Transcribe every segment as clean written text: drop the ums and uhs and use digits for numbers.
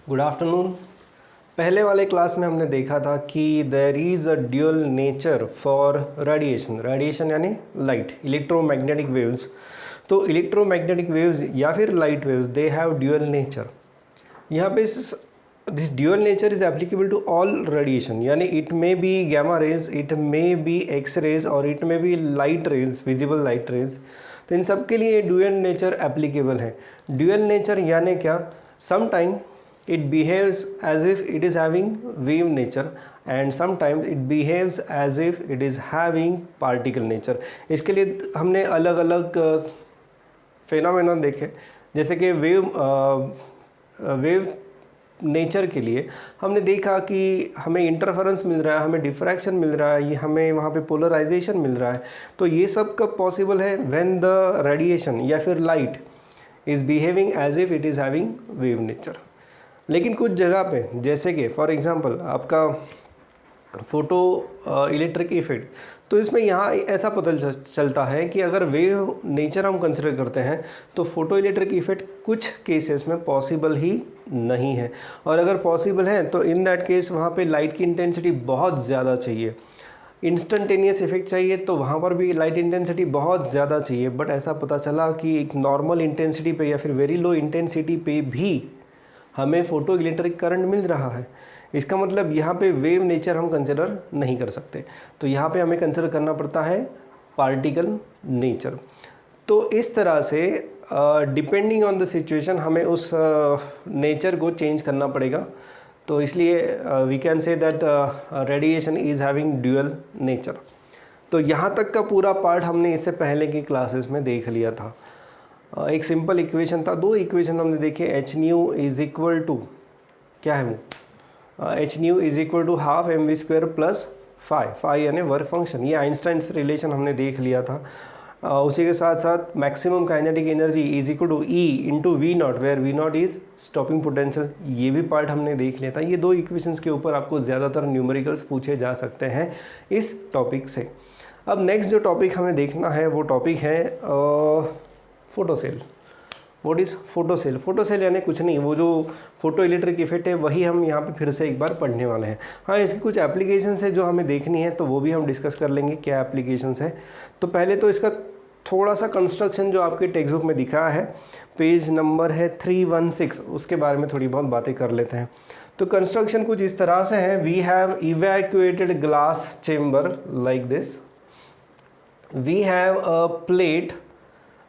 Good afternoon. पहले वाले class में हमने देखा था कि there is a dual nature for radiation. Radiation यानी लाइट, इलेक्ट्रोमैग्नेटिक वेव्स। तो इलेक्ट्रोमैग्नेटिक वेव्स या फिर light waves, they have dual nature. यहाँ पे this dual nature is applicable to all radiation, यानी it may be gamma rays, it may be x rays और it may be light rays, visible light rays. तो इन सब के लिए dual nature applicable है। ड्यूअल नेचर यानी क्या? Sometime it behaves as if it is having wave nature and sometimes it behaves as if it is having particle nature। इसके लिए हमने अलग अलग फेनोमेना देखे, जैसे कि वेव नेचर के लिए हमने देखा कि हमें इंटरफेरेंस मिल रहा है, हमें डिफ्रैक्शन मिल रहा है, ये हमें वहाँ पे पोलराइजेशन मिल रहा है। तो ये सब कब पॉसिबल है? व्हेन द रेडिएशन या फिर light is behaving as if it is having wave nature. लेकिन कुछ जगह पे, जैसे कि फॉर एग्जांपल आपका फोटो इलेक्ट्रिक इफेक्ट, तो इसमें यहाँ ऐसा पता चलता है कि अगर वेव नेचर हम कंसिडर करते हैं तो फोटो इलेक्ट्रिक इफेक्ट कुछ केसेस में पॉसिबल ही नहीं है, और अगर पॉसिबल है तो इन दैट केस वहाँ पे लाइट की इंटेंसिटी बहुत ज़्यादा चाहिए। इंस्टेंटेनियस इफेक्ट चाहिए तो वहाँ पर भी लाइट इंटेंसिटी बहुत ज़्यादा चाहिए। बट ऐसा पता चला कि एक नॉर्मल इंटेंसिटी पे या फिर वेरी लो इंटेंसिटी पे भी हमें फोटो इलेक्ट्रिक करंट मिल रहा है। इसका मतलब यहाँ पे वेव नेचर हम कंसिडर नहीं कर सकते, तो यहाँ पे हमें कंसिडर करना पड़ता है पार्टिकल नेचर। तो इस तरह से डिपेंडिंग ऑन द सिचुएशन हमें उस नेचर को चेंज करना पड़ेगा। तो इसलिए we can say that radiation is having dual nature. तो यहाँ तक का पूरा पार्ट हमने इससे पहले की क्लासेस में देख लिया था। एक सिंपल इक्वेशन था, दो इक्वेशन हमने देखे। H nu is equal to, क्या है वो? H nu is equal to half m v square plus phi यानी वर्क फंक्शन। ये आइंस्टाइन्स रिलेशन हमने देख लिया था। उसी के साथ साथ maximum kinetic energy is equal to e into V naught, where V naught is stopping potential. ये भी पार्ट हमने देख लिया था। ये दो इक्वेशंस के ऊपर आपको ज़्यादातर न्यूमेरिकल्स पूछे जा सकते हैं इस टॉपिक से। अब नेक्स्ट जो टॉपिक हमें देखना है वो टॉपिक है photocell. What is photocell? Photocell यानी कुछ नहीं, वो जो फोटो इलेक्ट्रिक इफेक्ट है वही हम यहाँ पे फिर से एक बार पढ़ने वाले हैं। हाँ, इसकी कुछ एप्लीकेशंस है जो हमें देखनी है, तो वो भी हम डिस्कस कर लेंगे क्या एप्लीकेशंस है। तो पहले तो इसका थोड़ा सा कंस्ट्रक्शन जो आपके टेक्स्ट बुक में दिखा है, पेज नंबर है 316, उसके बारे में थोड़ी बहुत बातें कर लेते हैं। तो कंस्ट्रक्शन कुछ इस तरह से है। We have evacuated glass chamber like this. We have a plate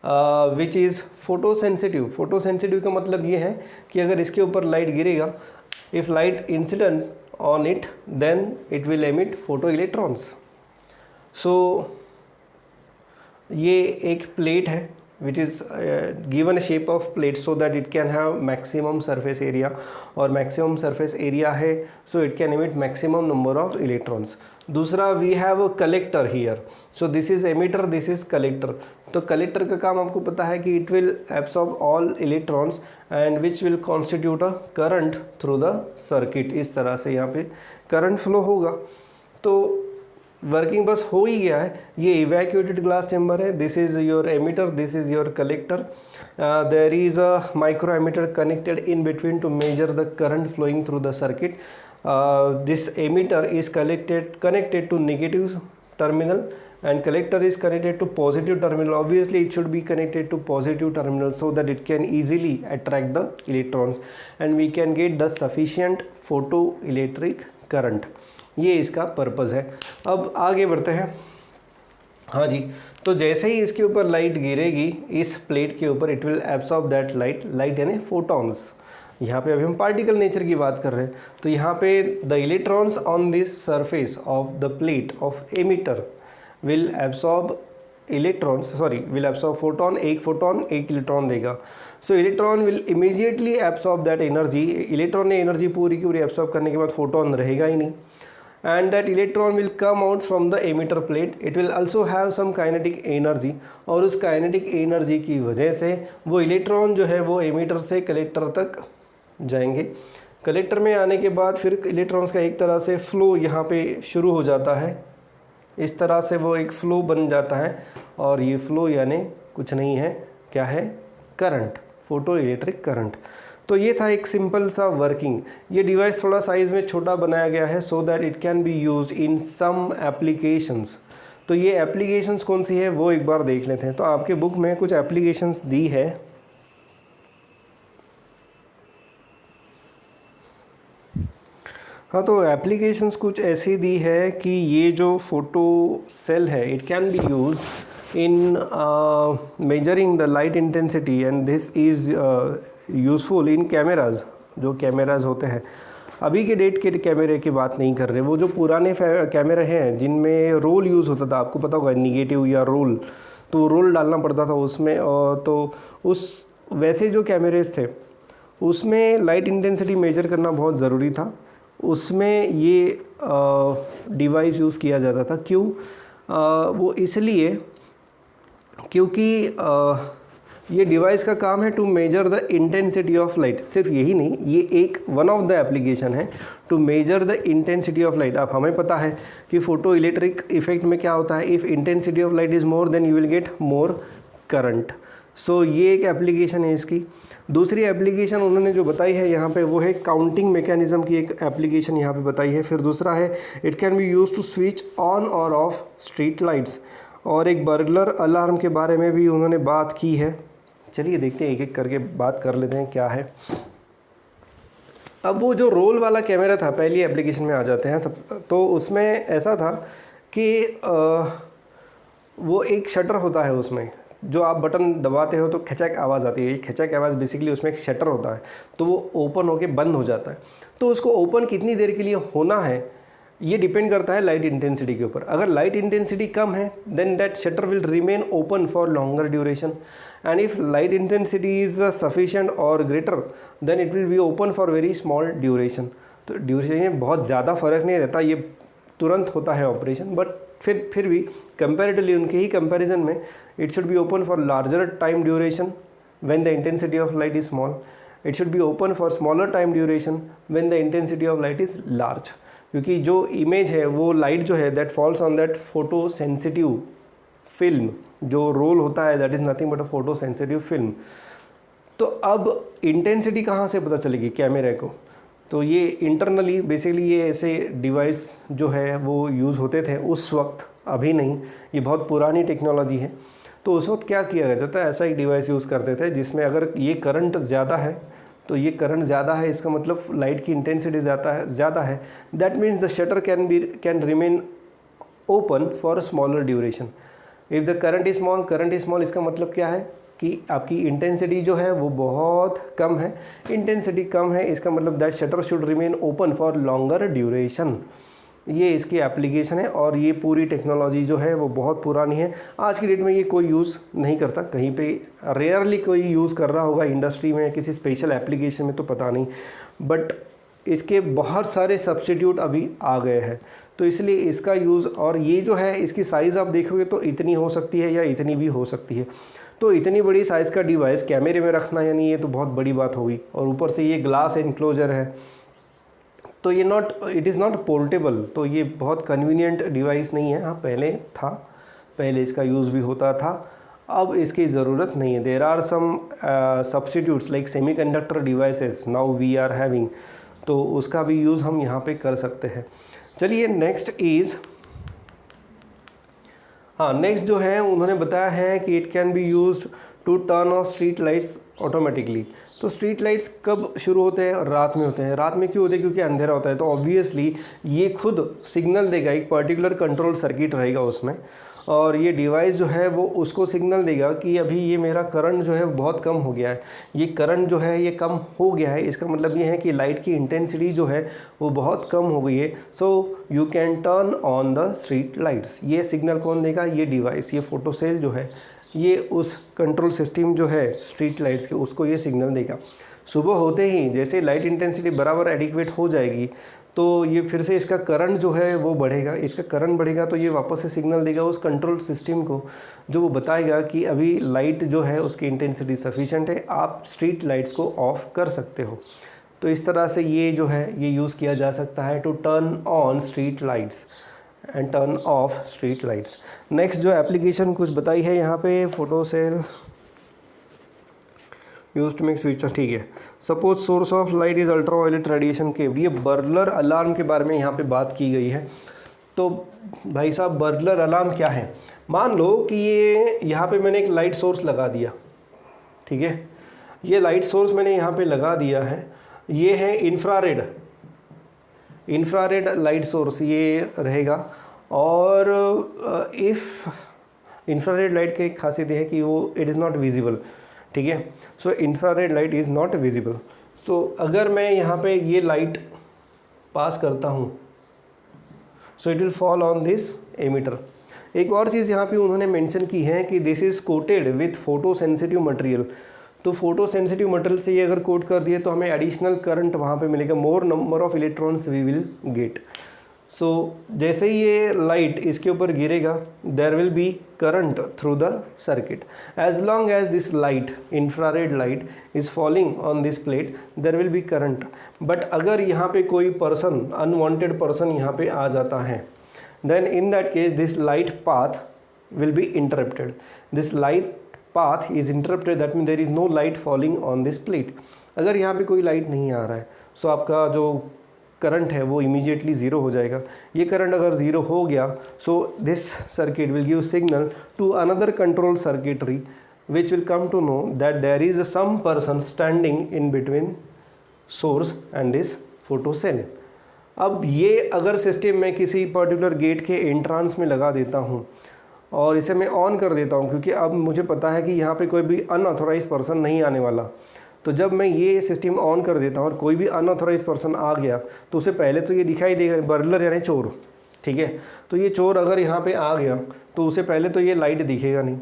which is photo sensitive. Photo sensitive का मतलब ये है कि अगर इसके ऊपर लाइट गिरेगा, if light incident on it then it will emit photo electrons. So ये एक प्लेट है which is given a shape of plate so that it can have maximum surface area, और maximum surface area है so it can emit maximum number of electrons। दूसरा we have a collector here, so this is emitter, this is collector। तो collector का काम आपको पता है कि it will absorb all electrons and which will constitute a current through the circuit। इस तरह से यहाँ पे current flow होगा। तो वर्किंग बस हो ही गया है। ये इवैक्यूएटेड ग्लास चैम्बर है। This is your emitter, this is your collector. There is a micro emitter connected in between to measure the current flowing through the circuit. This emitter is connected to negative terminal and collector is connected to positive terminal। Obviously it should be connected to positive terminal so that it can easily attract the electrons and we can get the sufficient photoelectric current। ये इसका purpose है। अब आगे बढ़ते हैं। हाँ जी, तो जैसे ही इसके ऊपर लाइट गिरेगी इस प्लेट के ऊपर, it will absorb that light. Light यानी फोटॉन्स। यहाँ पे अभी हम पार्टिकल नेचर की बात कर रहे हैं। तो यहाँ पे the electrons on this surface of the plate of emitter will absorb will absorb photon. एक फोटोन एक इलेक्ट्रॉन देगा। सो electron will immediately absorb that energy. Electron ने एनर्जी पूरी की पूरी एब्सॉर्ब करने के बाद फोटोन रहेगा ही नहीं, and that electron will come out from the emitter plate। it will also have some kinetic energy, और उस kinetic energy की वजह से वो इलेक्ट्रॉन जो है वो एमिटर से कलेक्टर तक जाएंगे। कलेक्टर में आने के बाद फिर इलेक्ट्रॉन्स का एक तरह से फ्लो यहाँ पे शुरू हो जाता है। इस तरह से वो एक फ्लो बन जाता है, और ये फ्लो यानी कुछ नहीं है, क्या है? Current, photo electric current. तो ये था एक सिंपल सा वर्किंग। ये डिवाइस थोड़ा साइज़ में छोटा बनाया गया है so that it can be used in some applications. तो ये एप्लीकेशंस कौन सी है वो एक बार देख लेते हैं। तो आपके बुक में कुछ एप्लीकेशंस दी है। हाँ, तो एप्लीकेशंस कुछ ऐसी दी है कि ये जो फोटो सेल है it can be use in measuring the light intensity and this is useful in cameras. जो कैमराज होते हैं, अभी के डेट के कैमरे की बात नहीं कर रहे, वो जो पुराने कैमरे हैं जिनमें रोल यूज़ होता था, आपको पता होगा निगेटिव या रोल, तो रोल डालना पड़ता था उसमें। तो उस वैसे जो कैमरेज थे उसमें लाइट इंटेंसिटी मेजर करना बहुत ज़रूरी था। उसमें ये डिवाइस यूज़ किया जाता था। क्यों? वो इसलिए क्योंकि ये डिवाइस का काम है to measure the intensity of light. सिर्फ यही नहीं, ये एक वन ऑफ द एप्लीकेशन है to measure the intensity of light. आप हमें पता है कि फोटो इलेक्ट्रिक इफेक्ट में क्या होता है, if intensity of light is more then you will get more current. So ये एक एप्लीकेशन है इसकी। दूसरी एप्लीकेशन उन्होंने जो बताई है यहाँ पे वो है काउंटिंग मैकेनिज्म की एक एप्लीकेशन यहाँ पे बताई है। फिर दूसरा है it can be use to switch on और ऑफ स्ट्रीट लाइट्स, और एक बर्गलर अलार्म के बारे में भी उन्होंने बात की है। चलिए देखते हैं, एक एक करके बात कर लेते हैं क्या है। अब वो जो रोल वाला कैमरा था, पहली एप्लीकेशन में आ जाते हैं सब। तो उसमें ऐसा था कि वो एक शटर होता है उसमें, जो आप बटन दबाते हो तो खिंचाक आवाज़ आती है। ये खिंचाक आवाज़ बेसिकली उसमें एक शटर होता है, तो वो ओपन होके बंद हो जाता है। तो उसको ओपन कितनी देर के लिए होना है ये डिपेंड करता है लाइट इंटेंसिटी के ऊपर। अगर लाइट इंटेंसिटी कम है then that shutter will remain open for longer duration, and if light intensity is sufficient और greater then it will be open for very small duration. तो ड्यूरेशन में बहुत ज़्यादा फर्क नहीं रहता, ये तुरंत होता है ऑपरेशन, बट फिर भी कंपैरेटिवली उनके ही कंपैरिजन में it should be open for larger time duration when the intensity of light is small. It should be open for smaller time duration when the intensity of light is large. क्योंकि जो image है वो light जो है that falls on that photo sensitive film, जो role होता है that is nothing but a photo sensitive film. तो अब इंटेंसिटी कहाँ से पता चलेगी कैमरे को? तो ये इंटरनली बेसिकली ये ऐसे डिवाइस जो है वो यूज़ होते थे उस वक्त, अभी नहीं, ये बहुत पुरानी टेक्नोलॉजी है। तो उस वक्त क्या किया जाता है, ऐसा एक डिवाइस यूज़ करते थे जिसमें अगर ये करंट ज़्यादा है, तो ये करंट ज़्यादा है इसका मतलब लाइट की इंटेंसिटी ज़्यादा है, that means the shutter can remain open for a smaller duration. If the current is small, इसका मतलब क्या है कि आपकी इंटेंसिटी जो है वो बहुत कम है। इंटेंसिटी कम है इसका मतलब that shutter should remain open for longer duration. ये इसकी एप्लीकेशन है, और ये पूरी टेक्नोलॉजी जो है वो बहुत पुरानी है। आज की डेट में ये कोई यूज़ नहीं करता, कहीं पे रेयरली कोई यूज़ कर रहा होगा इंडस्ट्री में किसी स्पेशल एप्लीकेशन में, तो पता नहीं, बट इसके बहुत सारे सब्स्टिट्यूट अभी आ गए हैं। तो इसलिए इसका यूज़, और ये जो है इसकी साइज़ आप देखोगे तो इतनी हो सकती है या इतनी भी हो सकती है। तो इतनी बड़ी साइज़ का डिवाइस कैमरे में रखना यानी ये तो बहुत बड़ी बात होगी, और ऊपर से ये ग्लास एनक्लोजर है, तो ये इट इज़ नॉट पोर्टेबल। तो ये बहुत कन्वीनियंट डिवाइस नहीं है। हाँ, पहले था, पहले इसका यूज़ भी होता था, अब इसकी ज़रूरत नहीं है। There are some substitutes like semiconductor devices now we are having, तो उसका भी यूज़ हम यहाँ पे कर सकते हैं। चलिए नेक्स्ट जो है उन्होंने बताया है कि it can be used to turn off street lights automatically. तो स्ट्रीट लाइट्स कब शुरू होते हैं? रात में होते हैं। रात में क्यों होते हैं? क्योंकि अंधेरा होता है। तो ऑब्वियसली ये खुद सिग्नल देगा, एक पर्टिकुलर कंट्रोल सर्किट रहेगा उसमें, और ये डिवाइस जो है वो उसको सिग्नल देगा कि अभी ये मेरा करंट जो है बहुत कम हो गया है, ये करंट जो है ये कम हो गया है। इसका मतलब ये है कि लाइट की इंटेंसिटी जो है वो बहुत कम हो गई है, so you can turn on the street lights. ये सिग्नल कौन देगा? ये डिवाइस, ये फोटो सेल जो है ये उस कंट्रोल सिस्टम जो है स्ट्रीट लाइट्स के, उसको ये सिग्नल देगा। सुबह होते ही जैसे लाइट इंटेंसिटी बराबर एडिक्वेट हो जाएगी तो ये फिर से इसका करंट जो है वो बढ़ेगा। इसका करंट बढ़ेगा तो ये वापस से सिग्नल देगा उस कंट्रोल सिस्टम को, जो वो बताएगा कि अभी लाइट जो है उसकी इंटेंसिटी सफिशिएंट है, आप स्ट्रीट लाइट्स को ऑफ कर सकते हो। तो इस तरह से ये जो है ये यूज़ किया जा सकता है to turn on street lights and turn off street lights. Next जो एप्लीकेशन कुछ बताई है यहाँ पे photo cell use to make switch, ठीक है। Suppose source of light is ultraviolet radiation caved, ये बर्गलर अलार्म के बारे में यहाँ पे बात की गई है। तो भाई साहब बर्गलर अलार्म क्या है? मान लो कि ये यहाँ पे मैंने एक लाइट सोर्स लगा दिया, ठीक है, ये लाइट सोर्स मैंने यहाँ पे लगा दिया है, ये है इंफ्रारेड लाइट सोर्स ये रहेगा। और इफ़ इंफ्रारेड लाइट की एक खासियत है कि वो इट इज़ नॉट विजिबल, ठीक है। So infrared light is not visible. So अगर मैं यहाँ पे ये लाइट पास करता हूँ, so it will fall on this emitter. एक और चीज़ यहाँ पे उन्होंने मेंशन की है कि this is coated with photo sensitive material. तो फोटो सेंसिटिव मटेरियल से ये अगर कोट कर दिए तो हमें एडिशनल करंट वहाँ पे मिलेगा, more number of electrons we will get. So जैसे ही ये लाइट इसके ऊपर गिरेगा there will be current through the circuit. As long as this light, infrared light is falling on this plate, there will be current. But अगर यहाँ पे कोई पर्सन, अनवांटेड पर्सन यहाँ पे आ जाता है, then in that case this light path will be interrupted. This light path is interrupted, that means there is no light falling on this plate. अगर यहाँ पे कोई लाइट नहीं आ रहा है सो आपका जो करंट है वो इमीडिएटली ज़ीरो हो जाएगा। ये करंट अगर ज़ीरो हो गया so this circuit will give signal to another control circuitry which will come to know that there is some person standing in between source and this photo cell. अब ये अगर system मैं किसी particular gate के entrance में लगा देता हूँ और इसे मैं ऑन कर देता हूँ, क्योंकि अब मुझे पता है कि यहाँ पे कोई भी अनऑथोराइज पर्सन नहीं आने वाला, तो जब मैं ये सिस्टम ऑन कर देता हूँ और कोई भी अनऑथोराइज पर्सन आ गया तो उसे पहले तो ये दिखाई देगा, बर्गलर यानी चोर, ठीक है। तो ये चोर अगर यहाँ पे आ गया तो उसे पहले तो ये लाइट दिखेगा नहीं,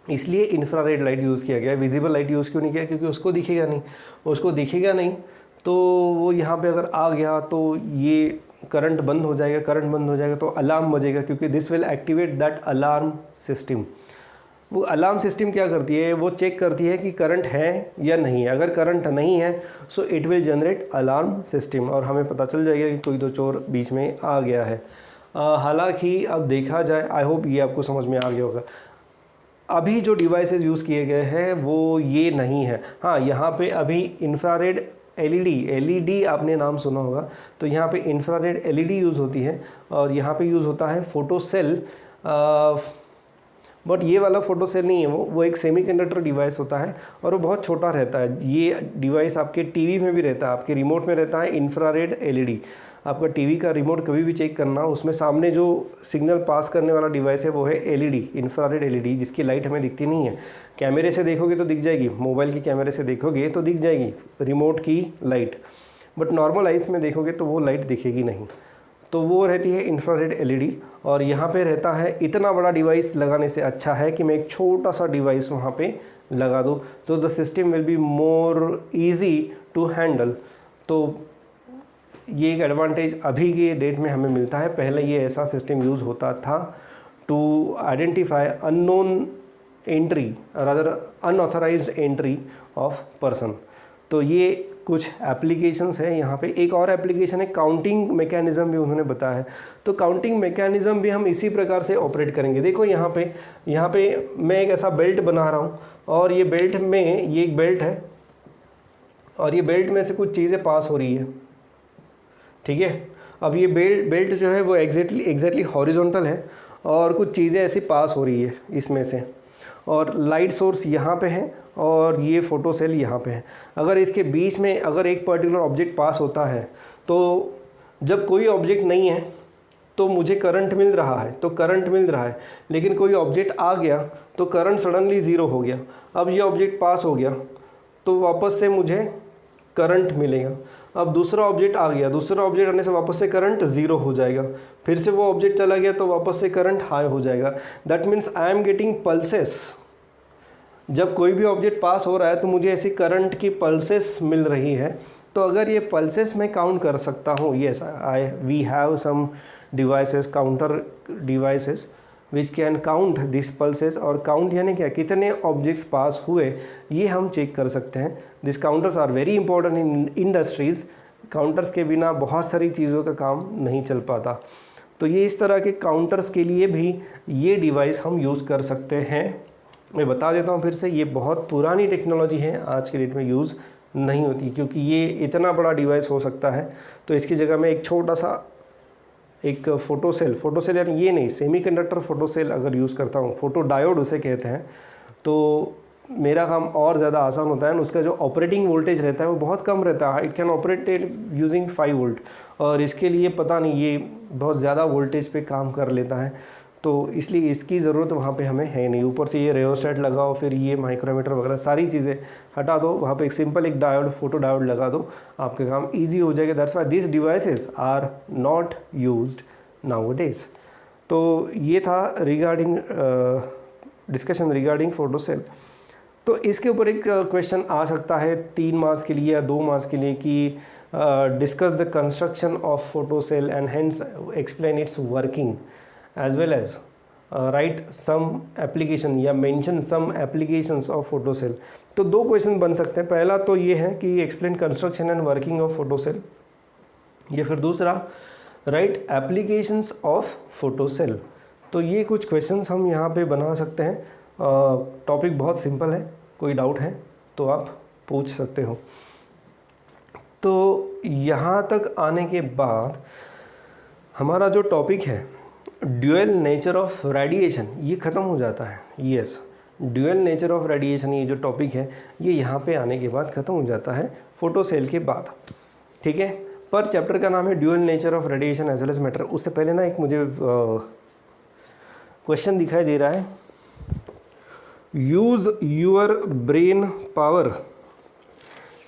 इसलिए इंफ्रारेड लाइट यूज़ किया गया। विजिबल लाइट यूज़ क्यों नहीं किया? क्योंकि उसको दिखेगा नहीं तो वो यहाँ पे अगर आ गया तो ये करंट बंद हो जाएगा, तो अलार्म बजेगा, क्योंकि this will activate that alarm system. वो अलार्म सिस्टम क्या करती है? वो चेक करती है कि करंट है या नहीं है। अगर करंट नहीं है सो it will generate alarm system और हमें पता चल जाएगा कि कोई तो चोर बीच में आ गया है। हालांकि अब देखा जाए, आई होप ये आपको समझ में आ गया होगा, अभी जो डिवाइसेस यूज़ किए गए हैं वो ये नहीं है। हाँ, यहाँ पे अभी इंफ्रारेड एलईडी आपने नाम सुना होगा, तो यहाँ पे इंफ्रारेड एलईडी यूज़ होती है और यहाँ पे यूज़ होता है फोटो सेल। बट ये वाला फोटो सेल नहीं है, वो एक सेमीकंडक्टर डिवाइस होता है और वो बहुत छोटा रहता है। ये डिवाइस आपके टीवी में भी रहता है, आपके रिमोट में रहता है इंफ्रारेड एलईडी। आपका टीवी का रिमोट कभी भी चेक करना, उसमें सामने जो सिग्नल पास करने वाला डिवाइस है वो है एलईडी, इंफ्रारेड एलईडी, जिसकी लाइट हमें दिखती नहीं है। कैमरे से देखोगे तो दिख जाएगी, मोबाइल के कैमरे से देखोगे तो दिख जाएगी रिमोट की लाइट, बट नॉर्मल आइस में देखोगे तो वो लाइट दिखेगी नहीं। तो वो रहती है इंफ्रारेड एलईडी और यहाँ पे रहता है। इतना बड़ा डिवाइस लगाने से अच्छा है कि मैं एक छोटा सा डिवाइस वहाँ पे लगा दूँ, तो the system will be more easy to handle. तो ये एक एडवांटेज अभी के डेट में हमें मिलता है। पहले ये ऐसा सिस्टम यूज़ होता था to identify unknown entry, rather unauthorized entry of person. तो ये कुछ एप्लीकेशंस हैं यहाँ पे। एक और एप्लीकेशन है काउंटिंग मैकेनिज़्म, भी उन्होंने बताया है। तो काउंटिंग मैकेनिज़्म भी हम इसी प्रकार से ऑपरेट करेंगे। देखो यहाँ पे मैं एक ऐसा बेल्ट बना रहा हूँ और ये बेल्ट में ये एक बेल्ट है और ये बेल्ट में से कुछ चीज़ें पास हो रही है, ठीक है। अब ये बेल्ट जो है वो एग्जैक्टली हॉरिजॉन्टल है और कुछ चीज़ें ऐसी पास हो रही है इसमें से, और लाइट सोर्स यहाँ पे है और ये फोटो सेल यहाँ पे है। अगर इसके बीच में अगर एक पर्टिकुलर ऑब्जेक्ट पास होता है तो जब कोई ऑब्जेक्ट नहीं है तो मुझे करंट मिल रहा है, लेकिन कोई ऑब्जेक्ट आ गया तो करंट सडनली ज़ीरो हो गया। अब ये ऑब्जेक्ट पास हो गया तो वापस से मुझे करंट मिलेगा। अब दूसरा ऑब्जेक्ट आ गया, दूसरा ऑब्जेक्ट आने से वापस से करंट ज़ीरो हो जाएगा, फिर से वो ऑब्जेक्ट चला गया तो वापस से करंट हाई हो जाएगा। That means I am getting pulses. जब कोई भी ऑब्जेक्ट पास हो रहा है तो मुझे ऐसी करंट की पल्सेस मिल रही है। तो अगर ये पल्सेस मैं काउंट कर सकता हूँ, yes we have some devices, counter devices which can count this pulses. और काउंट यानी क्या, कितने ऑब्जेक्ट्स पास हुए ये हम चेक कर सकते हैं। This counters are very important in industries. Counters के बिना बहुत सारी चीज़ों का काम नहीं चल पाता। तो ये इस तरह के काउंटर्स के लिए भी ये डिवाइस हम यूज़ कर सकते हैं। मैं बता देता हूँ फिर से, ये बहुत पुरानी टेक्नोलॉजी है, आज के डेट में यूज़ नहीं होती, क्योंकि ये इतना बड़ा डिवाइस हो सकता है। तो इसकी जगह मैं एक छोटा सा एक फोटो सेल यानी ये नहीं, सेमीकंडक्टर फोटो सेल अगर यूज़ करता हूँ, फोटो डायोड उसे कहते हैं, तो मेरा काम और ज़्यादा आसान होता है। उसका जो ऑपरेटिंग वोल्टेज रहता है वो बहुत कम रहता है, it can operated using 5 volt, और इसके लिए पता नहीं ये बहुत ज़्यादा वोल्टेज पे काम कर लेता है, तो इसलिए इसकी ज़रूरत वहाँ पे हमें है नहीं। ऊपर से ये रेओस्टेट लगाओ, फिर ये माइक्रोमीटर वगैरह सारी चीज़ें हटा दो, वहाँ पे एक सिंपल एक डायोड, फोटो डायोड लगा दो, आपके काम ईजी हो जाएगा। That's why this devices are not used nowadays. तो ये था regarding discussion regarding photo cell. तो इसके ऊपर एक क्वेश्चन आ सकता है 3 मार्क्स के लिए या 2 मार्क्स के लिए कि discuss the construction of photo cell and hence explain its working as well as write some application या mention some applications of photo cell. तो 2 क्वेश्चन बन सकते हैं। पहला तो ये है कि explain construction and working of photo cell, या फिर दूसरा write applications of photo cell. तो ये कुछ क्वेश्चंस हम यहाँ पे बना सकते हैं। टॉपिक बहुत सिंपल है, कोई डाउट है तो आप पूछ सकते हो। तो यहाँ तक आने के बाद हमारा जो टॉपिक है ड्यूअल नेचर ऑफ रेडिएशन, ये ख़त्म हो जाता है। Yes, dual nature of radiation ये जो टॉपिक है ये यहाँ पे आने के बाद ख़त्म हो जाता है फोटो सेल के बाद, ठीक है। पर चैप्टर का नाम है dual nature of radiation as well as matter. उससे पहले ना एक मुझे क्वेश्चन दिखाई दे रहा है, use your brain power,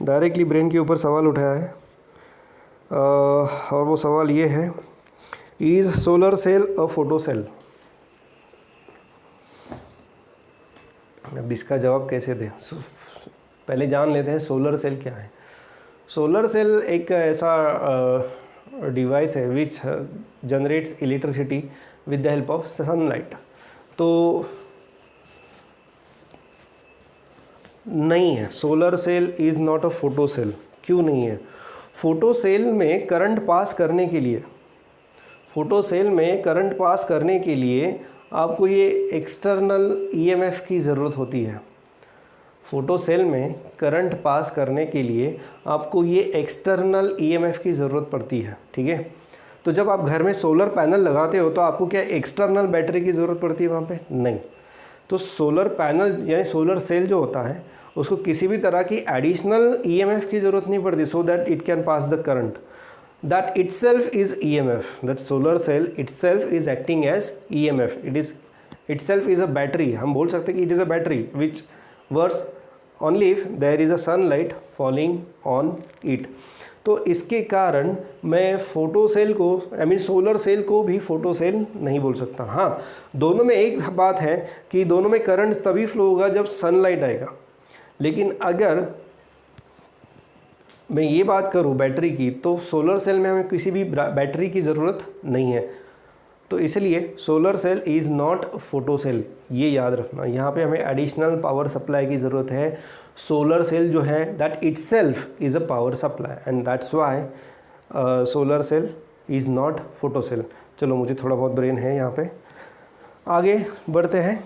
directly brain के ऊपर सवाल उठाया है, और वो सवाल ये है, is solar cell a photo cell. अब इसका जवाब कैसे दें, पहले जान लेते हैं सोलर सेल क्या है। सोलर सेल एक ऐसा डिवाइस है which generates electricity with the help of sunlight. तो नहीं है, solar cell is not a photo cell. क्यों नहीं है? फोटो सेल में करंट पास करने के लिए, फोटो सेल में करंट पास करने के लिए आपको ये एक्सटर्नल ईएमएफ की ज़रूरत होती है। फोटो सेल में करंट पास करने के लिए आपको ये एक्सटर्नल ईएमएफ की ज़रूरत पड़ती है, ठीक है। तो जब आप घर में सोलर पैनल लगाते हो तो आपको क्या एक्सटर्नल बैटरी की ज़रूरत पड़ती है वहाँ पे? नहीं। तो सोलर पैनल यानी सोलर सेल जो होता है उसको किसी भी तरह की एडिशनल ईएमएफ की ज़रूरत नहीं पड़ती, सो that it can pass the current. That itself is EMF. That solar cell itself is acting as EMF. Itself is a battery. हम बोल सकते हैं कि it is a battery which works only if there is a sunlight falling on it. तो इसके कारण मैं photo cell को सोलर सेल को भी फोटो सेल नहीं बोल सकता। हाँ, दोनों में एक बात है कि दोनों में करंट तभी फ्लो होगा जब सनलाइट आएगा। लेकिन अगर मैं ये बात करूँ बैटरी की, तो सोलर सेल में हमें किसी भी बैटरी की ज़रूरत नहीं है। तो इसलिए solar cell is not photo cell, ये याद रखना। यहाँ पे हमें एडिशनल पावर सप्लाई की ज़रूरत है। सोलर सेल जो है that itself is a power supply and that's why solar cell is not photo cell. चलो, मुझे थोड़ा बहुत ब्रेन है यहाँ पे, आगे बढ़ते हैं।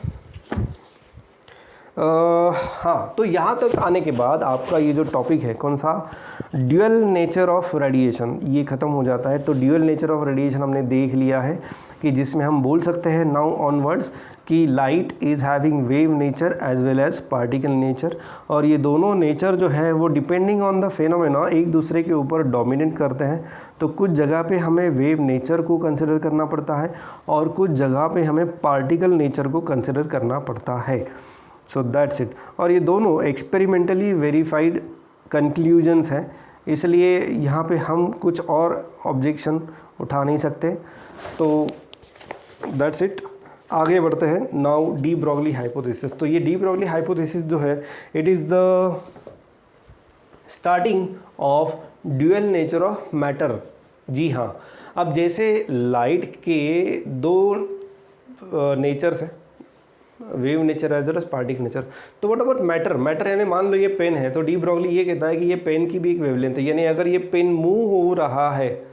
हाँ, तो यहाँ तक आने के बाद आपका ये जो टॉपिक है कौन सा, ड्यूअल नेचर ऑफ रेडिएशन, ये ख़त्म हो जाता है। तो ड्यूअल नेचर ऑफ रेडिएशन हमने देख लिया है कि जिसमें हम बोल सकते हैं नाउ ऑनवर्ड्स कि light is having wave nature as well as particle nature, और ये दोनों नेचर जो है वो डिपेंडिंग ऑन द फेनोमेना एक दूसरे के ऊपर डोमिनेट करते हैं। तो कुछ जगह पे हमें वेव नेचर को कंसिडर करना पड़ता है और कुछ जगह पे हमें पार्टिकल नेचर को कंसिडर करना पड़ता है। So that's it. और ये दोनों एक्सपेरिमेंटली वेरीफाइड कंक्लूजन्स हैं, इसलिए यहाँ पे हम कुछ और ऑब्जेक्शन उठा नहीं सकते। तो दैट्स इट, आगे बढ़ते हैं। Now de Broglie hypothesis. तो ये डी ब्रॉगली हाइपोथेसिस जो है it is the starting of dual nature of matter. जी हाँ, अब जैसे लाइट के 2 नेचर्स हैं, wave nature as well as particle nature. तो व्हाट अबाउट मैटर? मैटर यानी मान लो ये पेन है, तो डी ब्रॉगली ये कहता है कि ये पेन की भी एक वेवलेंथ है, यानी अगर ये पेन मूव हो रहा है,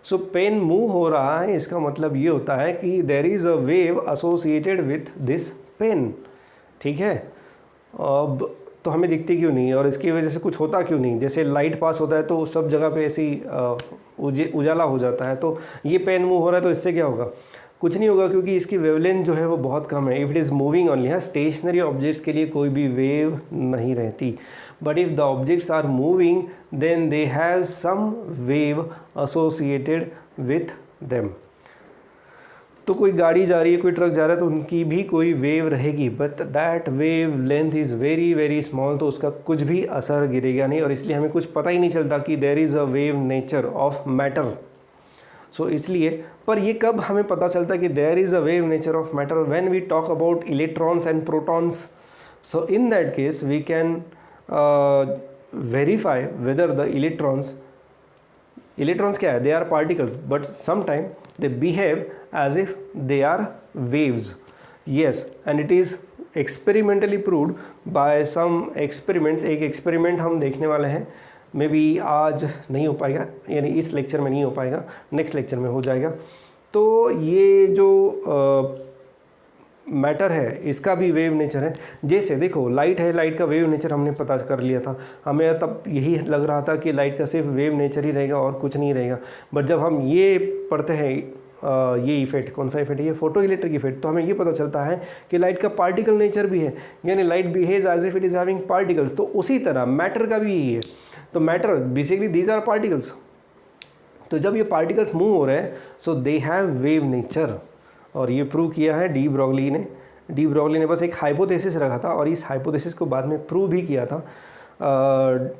सो पेन मूव हो रहा है, इसका मतलब ये होता है कि there is a wave associated with this pen, ठीक है। अब तो हमें दिखती क्यों नहीं है और इसकी वजह से कुछ होता क्यों नहीं? जैसे लाइट पास होता है तो सब जगह पे ऐसी उजाला हो जाता है, तो ये पेन मूव हो रहा है तो इससे क्या होगा? कुछ नहीं होगा, क्योंकि इसकी वेवलेंथ जो है वो बहुत कम है। If it is moving only, हाँ, स्टेशनरी ऑब्जेक्ट्स के लिए कोई भी वेव नहीं रहती, but if the objects are moving then they have some wave associated with them. तो कोई गाड़ी जा रही है, कोई ट्रक जा रहा है, तो उनकी भी कोई वेव रहेगी, but that wave length is very very small, तो उसका कुछ भी असर गिरेगा नहीं, और इसलिए हमें कुछ पता ही नहीं चलता कि there is a wave nature of matter. So इसलिए, पर ये कब हमें पता चलता है कि there is a wave nature of matter? When we talk about electrons and protons. So in that case we can verify whether the electrons क्या है? They are particles, but sometime they behave as if they are waves. Yes, and it is experimentally proved by some experiments. एक experiment हम देखने वाले हैं, may be आज नहीं हो पाएगा, यानी इस लेक्चर में नहीं हो पाएगा, नेक्स्ट लेक्चर में हो जाएगा। तो ये जो मैटर है इसका भी वेव नेचर है। जैसे देखो लाइट है, लाइट का वेव नेचर हमने पता कर लिया था, हमें तब यही लग रहा था कि लाइट का सिर्फ वेव नेचर ही रहेगा और कुछ नहीं रहेगा, बट जब हम ये पढ़ते हैं ये इफेक्ट, कौन सा इफेक्ट है? ये फोटो इलेक्ट्रिक इफेक्ट, तो हमें ये पता चलता है कि लाइट का पार्टिकल नेचर भी है, यानी light behaves as if it is having particles. तो उसी तरह मैटर का भी यही है। तो matter basically these are particles. तो जब ये पार्टिकल्स मूव हो रहे हैं so they have wave nature, और ये प्रूव किया है डी ब्रॉगली ने। डी ब्रॉगली ने बस एक हाइपोथेसिस रखा था और इस हाइपोथेसिस को बाद में प्रूव भी किया था।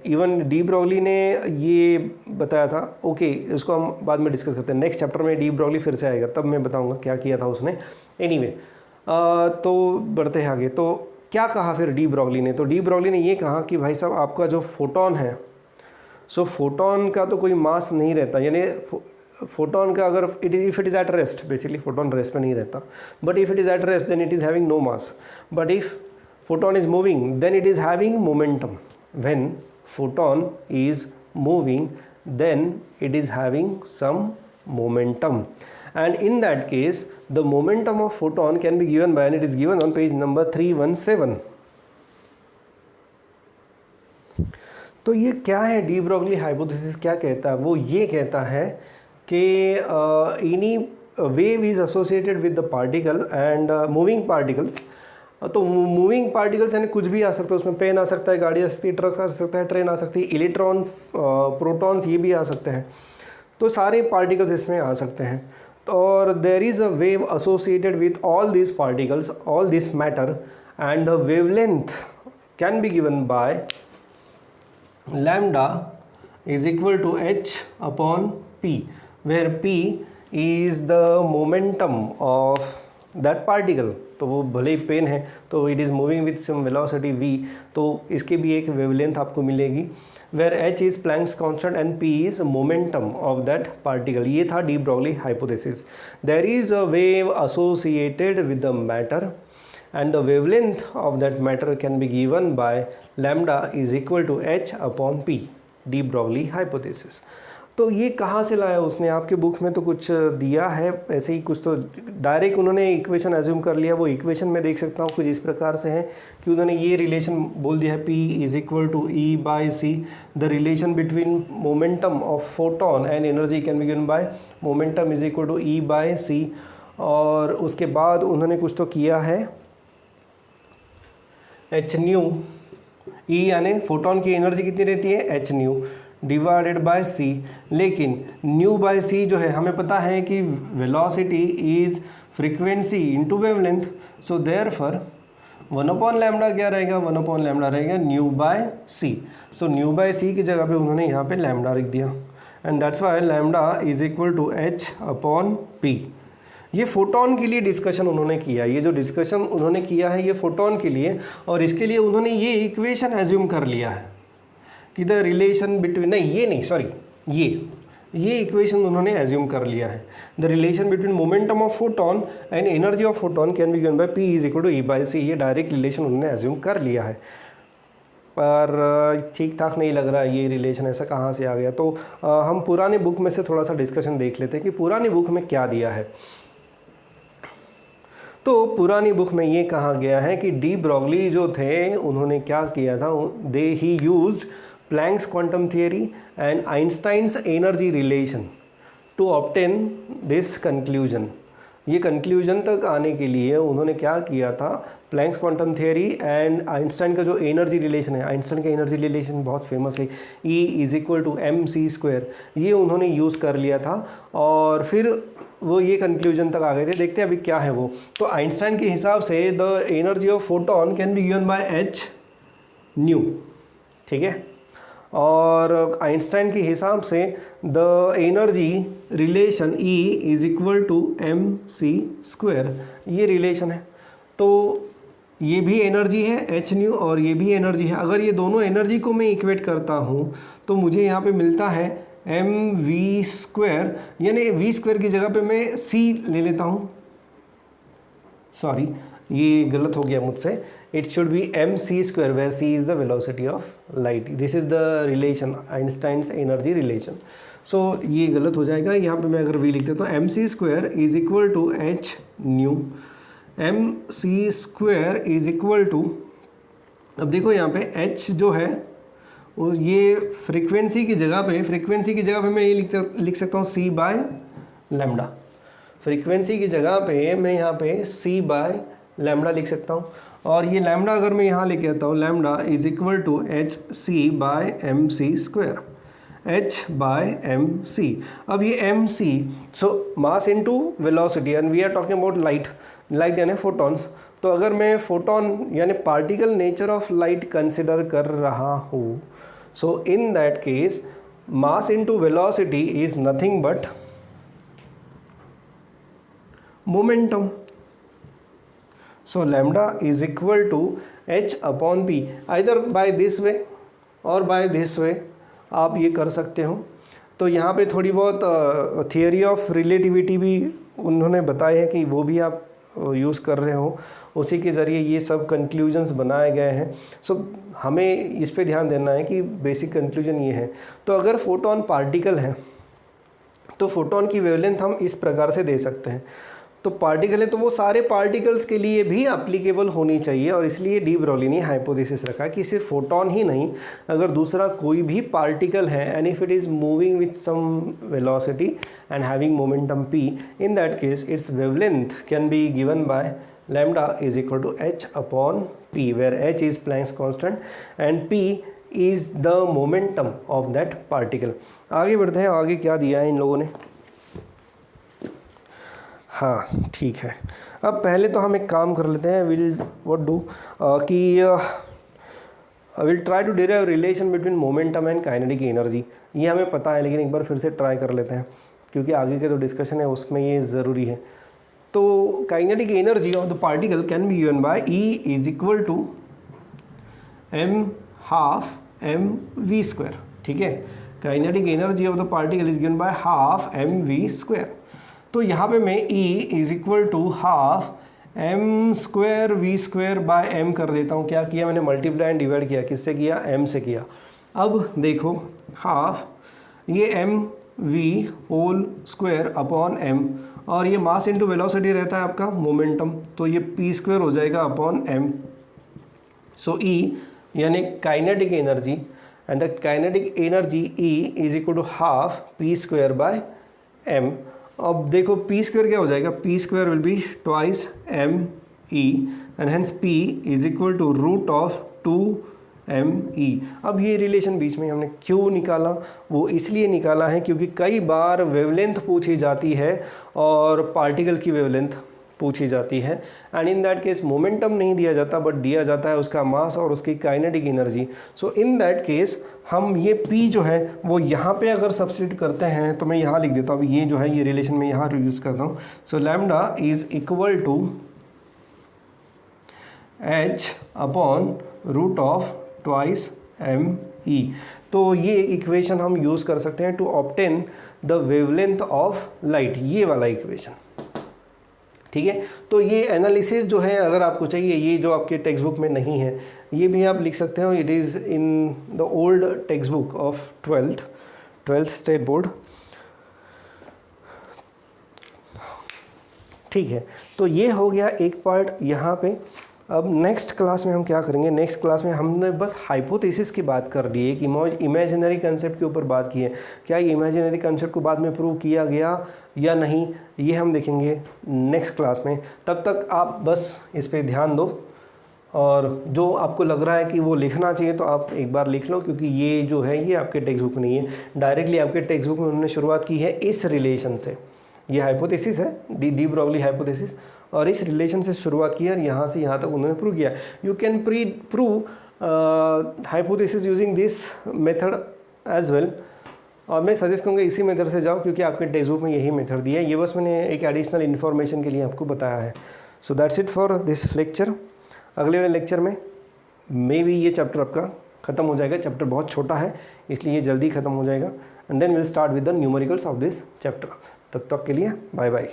इवन डी ब्रॉगली ने ये बताया था। ओके, इसको हम बाद में डिस्कस करते हैं, नेक्स्ट चैप्टर में डी ब्रॉगली फिर से आएगा, तब मैं बताऊंगा क्या किया था उसने। एनीवे, तो बढ़ते हैं आगे। तो क्या कहा फिर डी ब्रॉगली ने? तो डी ब्रॉगली ने ये कहा कि भाई साहब, आपका जो फोटोन है, सो फोटोन का तो कोई मास नहीं रहता, यानी फोटोन का अगर if it is at rest, basically photon rest पे नहीं रहता, but if it is at rest then it is having no mass, but if photon is moving then it is having momentum. When photon is moving then it is having some momentum, and in that case the momentum of photon can be given by, and it is given on page number 317. तो ये क्या है? De Broglie hypothesis क्या कहता है? वो ये कहता है कि any wave is associated with the particle and moving particles. तो मूविंग पार्टिकल्स यानी कुछ भी आ सकता है, उसमें पेन आ सकता है, गाड़ी आ सकती है, ट्रक आ सकता है, ट्रेन आ सकती है, इलेक्ट्रॉन, प्रोटॉन्स ये भी आ सकते हैं, तो सारे पार्टिकल्स इसमें आ सकते हैं। और there is a wave associated with all this particles, all this matter, and the wavelength can be given by lambda is equal to h upon p, where p is the momentum of that particle। तो वो भले ही pen है तो it is moving with some velocity v, तो इसके भी एक wavelength आपको मिलेगी, where h is Planck's constant and p is momentum of that particle। ये था D Broglie hypothesis. there is a wave associated with the matter and the wavelength of that matter can be given by lambda is equal to h upon p, D Broglie hypothesis. तो ये कहाँ से लाया उसने? आपके book में तो कुछ दिया है ऐसे ही कुछ, तो डायरेक्ट उन्होंने इक्वेशन एज्यूम कर लिया। वो इक्वेशन में देख सकता हूँ कुछ इस प्रकार से है कि उन्होंने ये रिलेशन बोल दिया है, P is equal to E by C, the relation between momentum of photon and energy can be given by momentum is equal to E by C। और उसके बाद उन्होंने कुछ तो किया है एच न्यू, ई यानी फोटोन की एनर्जी कितनी रहती है? एच न्यू डिवाइडेड बाय सी। लेकिन न्यू बाय सी जो है हमें पता है कि velocity is frequency into wavelength, so therefore 1 upon lambda क्या रहेगा? 1 अपॉन लैम्डा रहेगा nu by c. So nu by c की जगह पे उन्होंने यहाँ पे लैम्डा लिख दिया, and that's why lambda is equal to h upon p. ये फोटोन के लिए डिस्कशन उन्होंने किया। ये जो डिस्कशन उन्होंने किया है ये फोटोन के लिए, और इसके लिए उन्होंने ये इक्वेशन एज्यूम कर लिया है कि द रिलेशन बिटवीन, नहीं ये नहीं, सॉरी, ये इक्वेशन उन्होंने एज्यूम कर लिया है। The relation between momentum of photon and energy of photon can be given by p is equal to E by c. ये डायरेक्ट रिलेशन उन्होंने एज्यूम कर लिया है, पर ठीक ठाक नहीं लग रहा है ये रिलेशन, ऐसा कहाँ से आ गया। तो हम पुरानी बुक में से थोड़ा सा डिस्कशन देख लेते हैं कि पुरानी बुक में क्या दिया है। तो पुरानी बुक में ये कहा गया है कि डी ब्रॉगली जो थे उन्होंने क्या किया था, they he used Planck's quantum theory and Einstein's energy relation to obtain this conclusion. ये कंक्लूजन तक आने के लिए उन्होंने क्या किया था, Planck's quantum theory and Einstein का जो एनर्जी रिलेशन है, आइंस्टाइन का एनर्जी रिलेशन बहुत फेमस है, E=mc², ये उन्होंने यूज़ कर लिया था और फिर वो ये कंक्लूजन तक आ गए थे। देखते हैं अभी क्या है वो। तो आइंस्टाइन के हिसाब से the energy of photon can be given bye h new, ठीक है। और आइंस्टाइन के हिसाब से द एनर्जी रिलेशन E=mc², ये रिलेशन है। तो ये भी एनर्जी है h न्यू और ये भी एनर्जी है। अगर ये दोनों एनर्जी को मैं इक्वेट करता हूँ तो मुझे यहाँ पे मिलता है mv², यानी v² की जगह पे मैं c ले लेता हूँ। सॉरी, ये गलत हो गया मुझसे। It should be mc² where c is the velocity of light. This is the relation, Einstein's energy relation. So ये गलत हो जाएगा। यहाँ पे मैं अगर v लिख देता हूँ mc² h न्यू, mc² अब देखो यहाँ पे h जो है वो ये फ्रीक्वेंसी की जगह पे मैं ये लिख सकता हूँ c/λ। फ्रीक्वेंसी की जगह पे मैं यहाँ पे c/λ लिख सकता हूँ। और ये लैम्डा अगर मैं यहाँ लेके आता हूँ, λ=hc/mc², h/mc। अब ये mc, so mass into velocity and we are talking about light यानी फोटॉन्स। तो अगर मैं फोटोन यानी particle nature of light consider कर रहा हूँ, so in that case mass into velocity is nothing but momentum. So lambda is equal to h/p, either by this way और by this way आप ये कर सकते हो। तो यहाँ पे थोड़ी बहुत थियरी ऑफ रिलेटिविटी भी उन्होंने बताए हैं कि वो भी आप यूज़ कर रहे हो, उसी के ज़रिए ये सब कंक्लूजन्स बनाए गए हैं। सो हमें इस पे ध्यान देना है कि बेसिक कंक्लूजन ये है। तो अगर फोटोन पार्टिकल है तो फोटोन की वेवलेंथ हम इस प्रकार से दे सकते हैं। तो पार्टिकल है तो वो सारे पार्टिकल्स के लिए भी एप्लीकेबल होनी चाहिए, और इसलिए डी ब्रॉगली ने हाइपोथेसिस रखा कि सिर्फ फोटोन ही नहीं, अगर दूसरा कोई भी पार्टिकल है and if it is moving with some velocity and having momentum p, in that case its wavelength can be given by λ=h/p, where h is Planck's constant and p is the momentum of that particle। आगे बढ़ते हैं, आगे क्या दिया है इन लोगों ने। हाँ ठीक है, अब पहले तो हम एक काम कर लेते हैं, will try to derive relation between momentum and kinetic energy. ये हमें पता है लेकिन एक बार फिर से ट्राई कर लेते हैं क्योंकि आगे का जो डिस्कशन है उसमें ये ज़रूरी है। तो kinetic energy of the particle can be given bye E=m ½mv², ठीक है। Kinetic energy of the particle is given by ½ mv²। तो यहाँ पे मैं E=½ m²v²/m कर देता हूँ। क्या किया मैंने, मल्टीप्लाई एंड डिवाइड किया, किससे किया, m से किया। अब देखो हाफ ये mv² और ये मास इंटू वेलोसिटी रहता है आपका मोमेंटम, तो ये p² हो जाएगा m। सो E यानी kinetic energy, and the kinetic energy E=½ p²/m। अब देखो p² क्या हो जाएगा, p² will be twice me and hence p √2me। अब ये रिलेशन बीच में हमने क्यों निकाला, वो इसलिए निकाला है क्योंकि कई बार वेवलेंथ पूछी जाती है और पार्टिकल की वेवलेंथ पूछी जाती है, and in that case momentum नहीं दिया जाता बट दिया जाता है उसका मास और उसकी kinetic energy. So in that case हम ये p जो है वो यहाँ पे अगर सब्स्टिट्यूट करते हैं तो मैं यहाँ लिख देता हूँ, ये जो है ये रिलेशन में यहाँ यूज़ करता हूँ। So lambda is equal to h/√2me। तो ये इक्वेशन हम यूज़ कर सकते हैं to obtain the wavelength of light, ये वाला इक्वेशन, ठीक है। तो ये एनालिसिस जो है अगर आपको चाहिए, ये जो आपके टेक्स्ट बुक में नहीं है ये भी आप लिख सकते हो। It is in the old text book of 12th state board, ठीक है, तो ये हो गया एक पार्ट यहाँ पे। अब नेक्स्ट क्लास में हम क्या करेंगे, नेक्स्ट क्लास में हमने बस हाइपोथेसिस की बात कर दी है कि इमेजिनरी कंसेप्ट के ऊपर बात की है, क्या ये इमेजिनरी कंसेप्ट को बाद में प्रूव किया गया या नहीं, ये हम देखेंगे नेक्स्ट क्लास में। तब तक आप बस इस पर ध्यान दो, और जो आपको लग रहा है कि वो लिखना चाहिए तो आप एक बार लिख लो, क्योंकि ये जो है ये आपके टेक्स्ट बुक में नहीं है, डायरेक्टली आपके टेक्स्ट बुक में उन्होंने शुरुआत की है इस रिलेशन से। ये हाइपोथेसिस है, डी ब्रॉगली हाइपोथेसिस, और इस रिलेशन से शुरुआत की है और यहाँ से यहाँ तक उन्होंने प्रूव किया। You can prove hypothesis using this method as well, और मैं सजेस्ट करूँगा इसी मेथड से जाओ, क्योंकि आपके टेक्स्ट बुक में यही मेथड दिया है। ये बस मैंने एक एडिशनल इन्फॉर्मेशन के लिए आपको बताया है। So that's it for this lecture. अगले वाले लेक्चर में मे बी ये चैप्टर आपका ख़त्म हो जाएगा। चैप्टर बहुत छोटा है इसलिए ये जल्दी ख़त्म हो जाएगा, and then will start with the numericals of this chapter. तब तक के लिए बाय बाय।